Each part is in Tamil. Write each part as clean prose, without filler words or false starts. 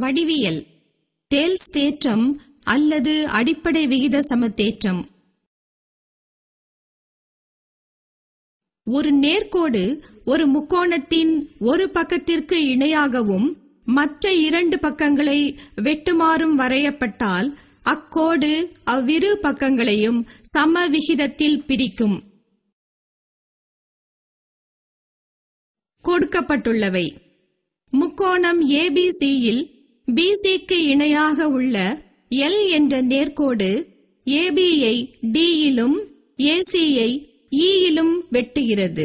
வடிவியல். தேல்ஸ் தேற்றம் அல்லது அடிப்படை விகித சமதேற்றம். ஒரு நேர்கோடு ஒரு முக்கோணத்தின் ஒரு பக்கத்திற்கு இணையாகவும் மற்ற இரண்டு பக்கங்களை வெட்டுமாறும் வரையப்பட்டால் அக்கோடு அவ்விரு பக்கங்களையும் சம விகிதத்தில் பிரிக்கும். கொடுக்கப்பட்டுள்ளவை: முக்கோணம் ஏபிசியில் பிசிக்கு இணையாக உள்ள எல் என்ற நேர்கோடு ஏபியை டியிலும் ஏசியை ஈயிலும் வெட்டுகிறது.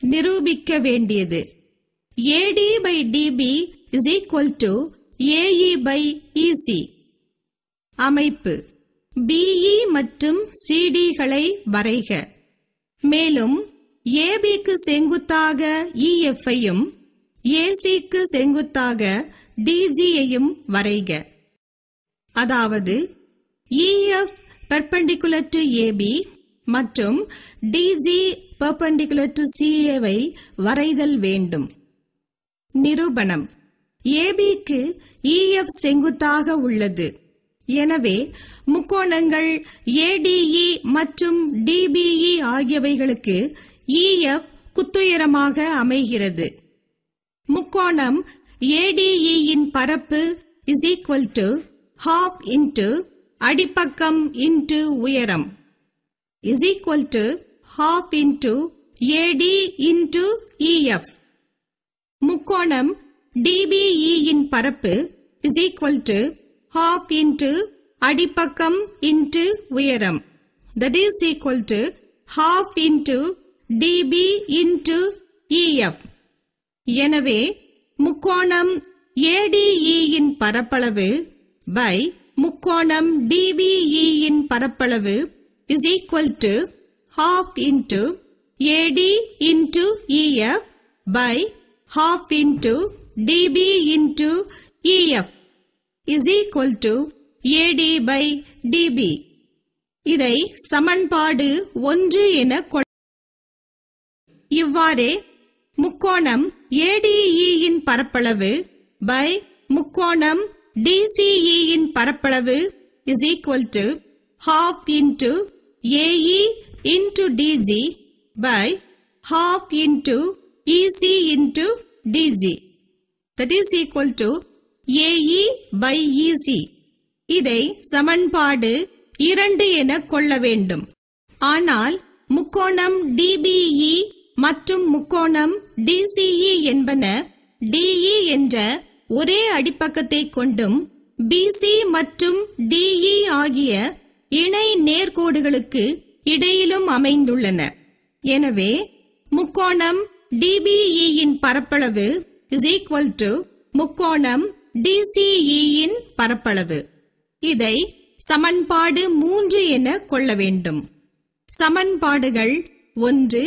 நிரூபிக்க வேண்டியது: AD by DB is equal to AE by EC. அமைப்பு: பிஇ மற்றும் சிடிகளை வரைக. மேலும் ஏபிக்கு செங்குத்தாக இஎஃப்ஐயும் ஏசிக்கு செங்குத்தாக டிஜியையும் வரைக. அதாவது இஎஃப் பெர்பெண்டிகுலர் டு ஏபி மற்றும் டிஜி பெர்பெண்டிகுலர் டு சிஏவை வரைதல் வேண்டும். நிரூபணம்: ஏபிக்கு இஎஃப் செங்குத்தாக உள்ளது. எனவே முக்கோணங்கள் ஏடிஇ மற்றும் டிபிஇ ஆகியவைகளுக்கு இஎஃப் குத்துயரமாக அமைகிறது. முக்கோணம் ஏடிஇயின் பரப்பு is equal to half into அடிப்பக்கம் இன்டு உயரம் is equal to half into AD into EF. முக்கோணம் டிபிஇயின் பரப்பு is equal to half into அடிப்பக்கம் இன்டு உயரம் that is equal to half into db into ef. எனவே முக்கோணம் ADE-இன் பரப்பளவு by முக்கோணம் DBE-இன் பரப்பளவு is equal to half into AD into EF by half into DB into EF is equal to AD by DB. இதை சமன்பாடு 1 என இவ்வாறே முக்கோணம் ADE-இன் பரப்பளவு by முக்கோணம் DCE-இன் பரப்பளவு is equal to half into AE into DG by half into EC into DG that is equal to AE by EC. இதை சமன்பாடு 2 என கொள்ள வேண்டும். ஆனால் முக்கோணம் DBE மற்றும் முக்கோணம் DCE என்பன DE என்ற ஒரே அடிப்பக்கத்தை கொண்டும் BC மற்றும் DE ஆகிய இணை நேர்கோடுகளுக்கு இடையிலும் அமைந்துள்ளன. எனவே முக்கோணம் DBE-இன் பரப்பளவு is equal to முக்கோணம் DCE-இன் பரப்பளவு. இதை சமன்பாடு 3 என கொள்ள வேண்டும். சமன்பாடுகள் 1,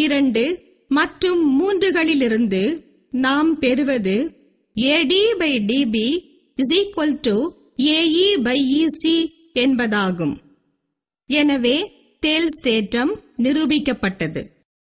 2 மற்றும் 3களிலிருந்து நாம் பெறுவது AD by DB is equal to AE by EC என்பதாகும். எனவே தேல்ஸ் தேற்றம் நிரூபிக்கப்பட்டது.